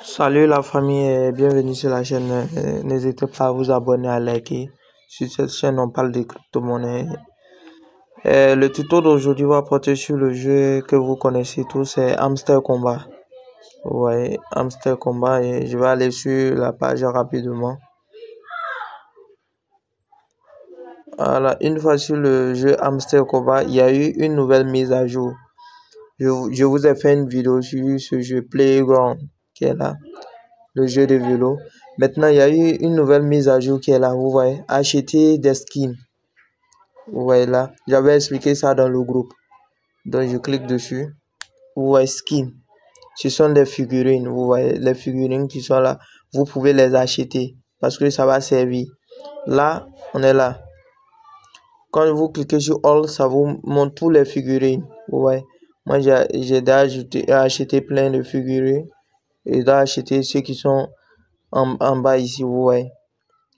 Salut la famille et bienvenue sur la chaîne. N'hésitez pas à vous abonner, à liker. Sur cette chaîne, on parle de crypto-monnaie. Le tuto d'aujourd'hui va porter sur le jeu que vous connaissez tous, c'est Hamster Combat. Vous voyez, Hamster Combat, et je vais aller sur la page rapidement. Voilà, une fois sur le jeu Hamster Combat, il y a eu une nouvelle mise à jour. Je vous ai fait une vidéo sur ce jeu Playground qui est là, le jeu de vélo. Maintenant, il y a eu une nouvelle mise à jour qui est là. Vous voyez, acheter des skins. Vous voyez là, j'avais expliqué ça dans le groupe. Donc, je clique dessus. Vous voyez, skins. Ce sont des figurines. Vous voyez, les figurines qui sont là. Vous pouvez les acheter parce que ça va servir. Là, on est là. Quand vous cliquez sur All, ça vous montre tous les figurines. Vous voyez, moi, j'ai déjà acheté plein de figurines. Et j'ai acheté ceux qui sont en bas ici, vous voyez.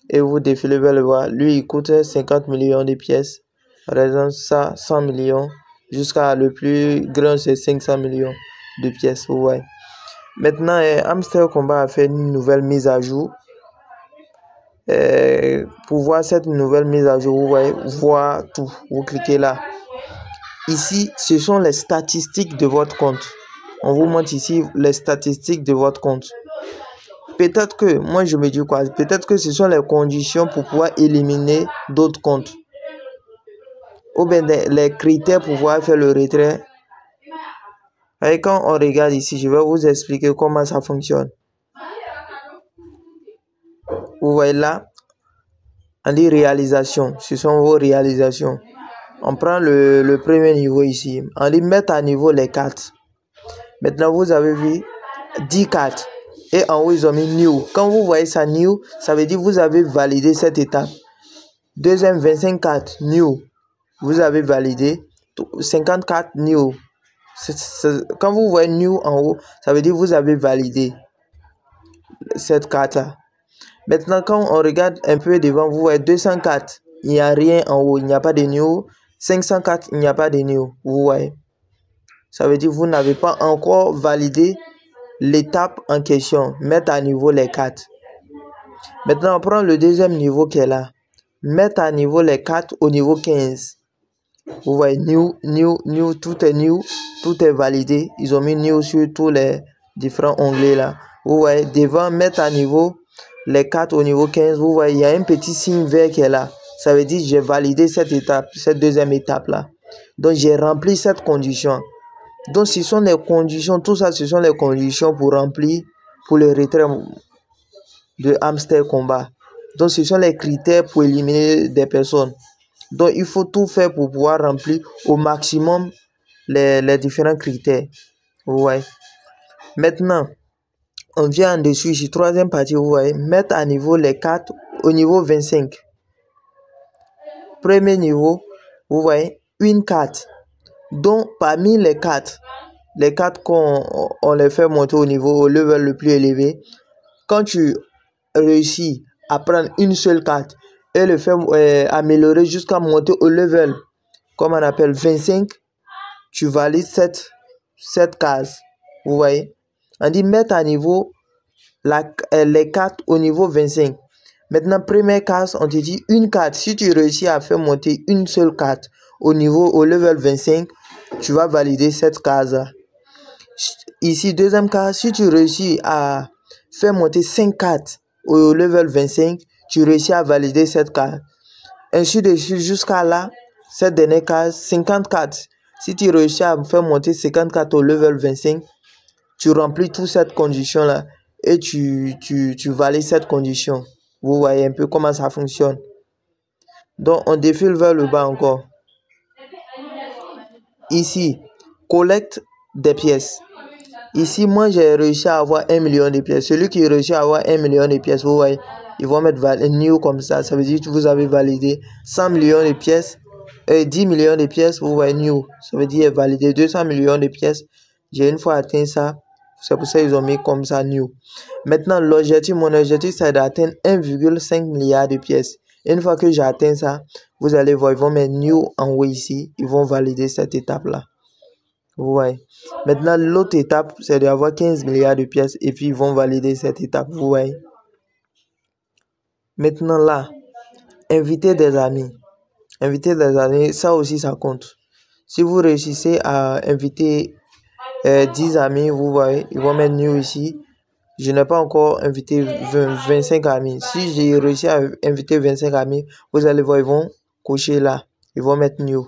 Et vous défilez vers le bas. Lui, il coûte 50 millions de pièces. Par exemple, ça, 100 millions. Jusqu'à le plus grand, c'est 500 millions de pièces, vous voyez. Maintenant, Hamster Combat a fait une nouvelle mise à jour. Pour voir cette nouvelle mise à jour, vous voyez, voir tout. Vous cliquez là. Ici, ce sont les statistiques de votre compte. On vous montre ici les statistiques de votre compte. Peut-être que, moi je me dis quoi, peut-être que ce sont les conditions pour pouvoir éliminer d'autres comptes. Ou bien les critères pour pouvoir faire le retrait. Et quand on regarde ici, je vais vous expliquer comment ça fonctionne. Vous voyez là, on dit réalisation, ce sont vos réalisations. On prend le premier niveau ici, on dit mettre à niveau les cartes. Maintenant vous avez vu 10 cartes. Et en haut, ils ont mis New. Quand vous voyez ça, New, ça veut dire que vous avez validé cette étape. Deuxième, 25 cartes, New. Vous avez validé. 54 New. Quand vous voyez New en haut, ça veut dire que vous avez validé cette carte-là. Maintenant, quand on regarde un peu devant, vous voyez 204. Il n'y a rien en haut. Il n'y a pas de New. 504, il n'y a pas de New. Vous voyez. Ça veut dire que vous n'avez pas encore validé l'étape en question, mettre à niveau les cartes. Maintenant, on prend le deuxième niveau qui est là. Mettre à niveau les cartes au niveau 15. Vous voyez, new, tout est new, tout est validé. Ils ont mis new sur tous les différents onglets là. Vous voyez, devant mettre à niveau les cartes au niveau 15, vous voyez, il y a un petit signe vert qui est là. Ça veut dire que j'ai validé cette étape, cette deuxième étape là. Donc, j'ai rempli cette condition. Donc, ce sont les conditions, tout ça, ce sont les conditions pour remplir, pour le retrait de Hamster Combat. Donc, ce sont les critères pour éliminer des personnes. Donc, il faut tout faire pour pouvoir remplir au maximum les différents critères. Vous voyez. Maintenant, on vient en dessous ici, troisième partie, vous voyez, mettre à niveau les cartes au niveau 25. Premier niveau, vous voyez, une carte. Donc, parmi les cartes qu'on les fait monter au level le plus élevé, quand tu réussis à prendre une seule carte et le faire améliorer jusqu'à monter au level, comme on appelle 25, tu valides cette case. Vous voyez, on dit mettre à niveau les cartes au niveau 25. Maintenant, première case, on te dit une carte. Si tu réussis à faire monter une seule carte au level 25, tu vas valider cette case. Ici, deuxième case, si tu réussis à faire monter 5 cartes au level 25, tu réussis à valider cette case. Ainsi de suite jusqu'à là, cette dernière case, 50 cartes. Si tu réussis à faire monter 50 cartes au level 25, tu remplis toute cette condition-là et tu valides cette condition. Vous voyez un peu comment ça fonctionne. Donc, on défile vers le bas encore. Ici, collecte des pièces. Ici, moi, j'ai réussi à avoir 1 million de pièces. Celui qui réussit à avoir 1 million de pièces, vous voyez, ils vont mettre new comme ça. Ça veut dire que vous avez validé 100 millions de pièces. 10 millions de pièces, vous voyez, new. Ça veut dire validé 200 millions de pièces. J'ai une fois atteint ça. C'est pour ça qu'ils ont mis comme ça, new. Maintenant, mon objectif, c'est d'atteindre 1,5 milliard de pièces. Une fois que j'ai atteint ça, vous allez voir, ils vont mettre new en haut ici. Ils vont valider cette étape-là. Vous voyez. Maintenant, l'autre étape, c'est d'avoir 15 milliards de pièces et puis ils vont valider cette étape. Vous voyez. Maintenant là, inviter des amis. Inviter des amis, ça aussi, ça compte. Si vous réussissez à inviter 10 amis, vous voyez, ils vont mettre new ici. Je n'ai pas encore invité 25 amis. Si j'ai réussi à inviter 25 amis, vous allez voir, ils vont cocher là. Ils vont mettre new.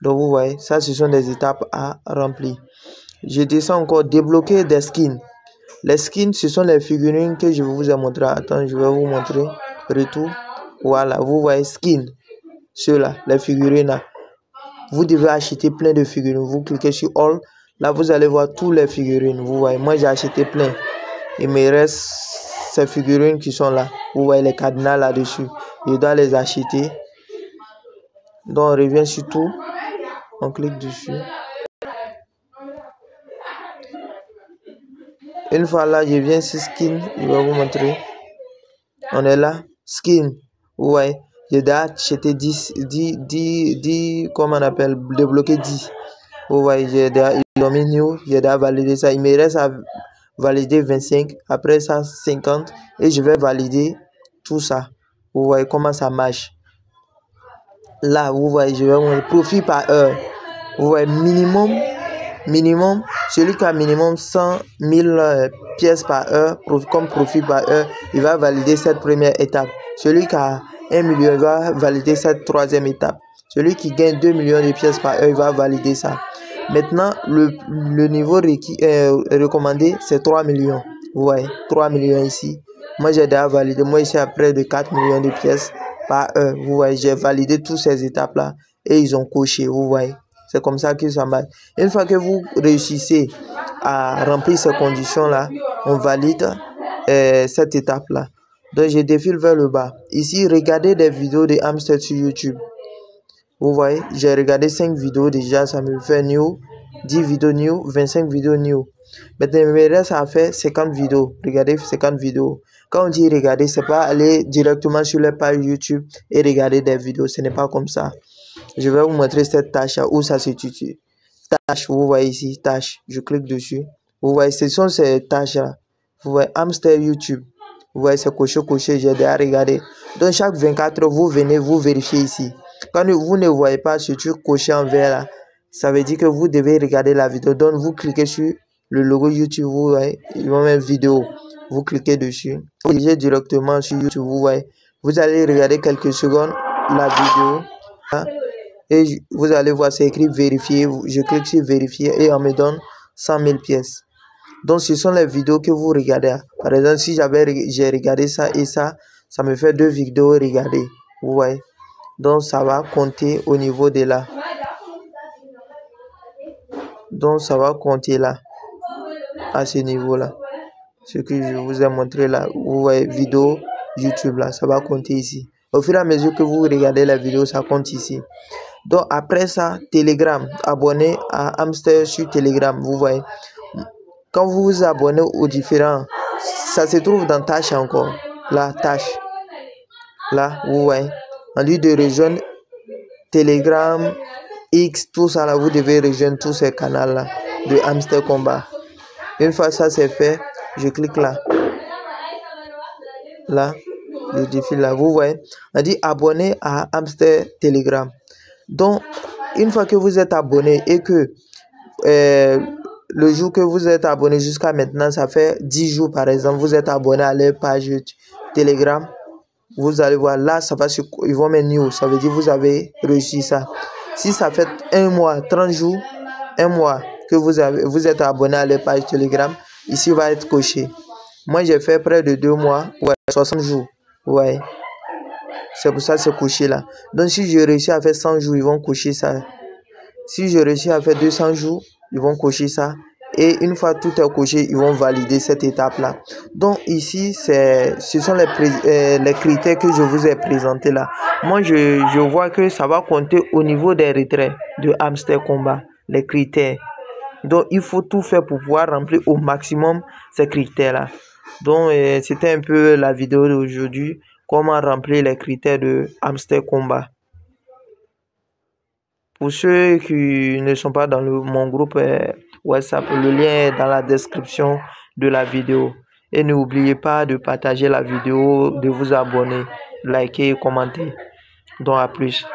Donc vous voyez, ça ce sont des étapes à remplir. Je descends encore, débloquer des skins. Les skins, ce sont les figurines que je vous ai montré. Attends, je vais vous montrer. Retour. Voilà, vous voyez, skin. Ceux-là, les figurines là. Vous devez acheter plein de figurines. Vous cliquez sur All. Là, vous allez voir tous les figurines. Vous voyez, moi j'ai acheté plein. Il me reste ces figurines qui sont là. Vous voyez les cadenas là-dessus. Je dois les acheter. Donc, on revient sur tout. On clique dessus. Une fois là, je viens sur Skin. Je vais vous montrer. On est là. Skin. Vous voyez. Je dois acheter 10, comment on appelle, débloquer 10. Vous voyez, ils ont mis new. Je dois valider ça. Il me reste à valider 25. Après ça, 50. Et je vais valider tout ça. Vous voyez comment ça marche. Là, vous voyez, je vais vous profit par heure. Vous voyez, minimum, celui qui a minimum 100 000 pièces par heure, comme profit par heure, il va valider cette première étape. Celui qui a 1 million, il va valider cette troisième étape. Celui qui gagne 2 millions de pièces par heure, il va valider ça. Maintenant, le niveau recommandé, c'est 3 millions. Vous voyez, 3 millions ici. Moi, j'ai déjà validé. Moi, ici, à près de 4 millions de pièces par heure. Vous voyez, j'ai validé toutes ces étapes-là et ils ont coché. Vous voyez, c'est comme ça que ça marche. Une fois que vous réussissez à remplir ces conditions-là, on valide cette étape-là. Donc, je défile vers le bas. Ici, regardez des vidéos de hamster sur YouTube. Vous voyez, j'ai regardé 5 vidéos déjà, ça me fait new, 10 vidéos new, 25 vidéos new. Maintenant, il me reste à faire 50 vidéos. Regardez 50 vidéos. Quand on dit regarder, c'est pas aller directement sur les pages YouTube et regarder des vidéos. Ce n'est pas comme ça. Je vais vous montrer cette tâche où ça se situe. Tâche, vous voyez ici, tâche. Je clique dessus. Vous voyez, ce sont ces tâches-là. Vous voyez, hamster YouTube. Vous voyez, c'est coché, j'ai déjà regardé. Donc, chaque 24 heures, vous venez, vous vérifiez ici. Quand vous ne voyez pas ce truc coché en vert là, ça veut dire que vous devez regarder la vidéo. Donc, vous cliquez sur le logo YouTube, vous voyez, ils vont mettre vidéo. Vous cliquez dessus. Vous dirigez directement sur YouTube, vous voyez. Vous allez regarder quelques secondes la vidéo. Hein, et vous allez voir, c'est écrit vérifier. Je clique sur vérifier et on me donne 100 000 pièces. Donc, ce sont les vidéos que vous regardez. Par exemple, si j'ai regardé ça et ça me fait 2 vidéos regardées. Vous voyez. Donc, ça va compter au niveau de là. Donc, ça va compter là. À ce niveau-là. Ce que je vous ai montré là. Vous voyez, vidéo YouTube là. Ça va compter ici. Au fur et à mesure que vous regardez la vidéo, ça compte ici. Donc, après ça, Telegram. Abonnez à Hamster sur Telegram. Vous voyez. Quand vous vous abonnez aux différents, ça se trouve dans tâche encore. Là, tâche. Là, vous voyez. En lieu de rejoindre Telegram, X, tout ça là, vous devez rejoindre tous ces canaux là de Hamster Combat. Une fois ça c'est fait, je clique là. Là, je défile là. Vous voyez, on dit abonner à Hamster Telegram. Donc, une fois que vous êtes abonné et que le jour que vous êtes abonné jusqu'à maintenant, ça fait 10 jours par exemple, vous êtes abonné à leur page Telegram. Vous allez voir là, ça va ils vont mettre new, ça veut dire vous avez réussi ça. Si ça fait 1 mois, 30 jours, 1 mois que vous êtes abonné à la page Telegram, ici va être coché. Moi j'ai fait près de 2 mois, ouais, 60 jours, ouais. C'est pour ça que c'est coché là. Donc si je réussis à faire 100 jours, ils vont cocher ça. Si je réussis à faire 200 jours, ils vont cocher ça. Et une fois tout est coché, ils vont valider cette étape-là. Donc ici, ce sont les critères que je vous ai présentés là. Moi, je vois que ça va compter au niveau des retraits de Hamster Combat, les critères. Donc, il faut tout faire pour pouvoir remplir au maximum ces critères-là. Donc, c'était un peu la vidéo d'aujourd'hui, comment remplir les critères de Hamster Combat. Pour ceux qui ne sont pas dans mon groupe WhatsApp, le lien est dans la description de la vidéo. Et n'oubliez pas de partager la vidéo, de vous abonner, liker et commenter. Donc à plus.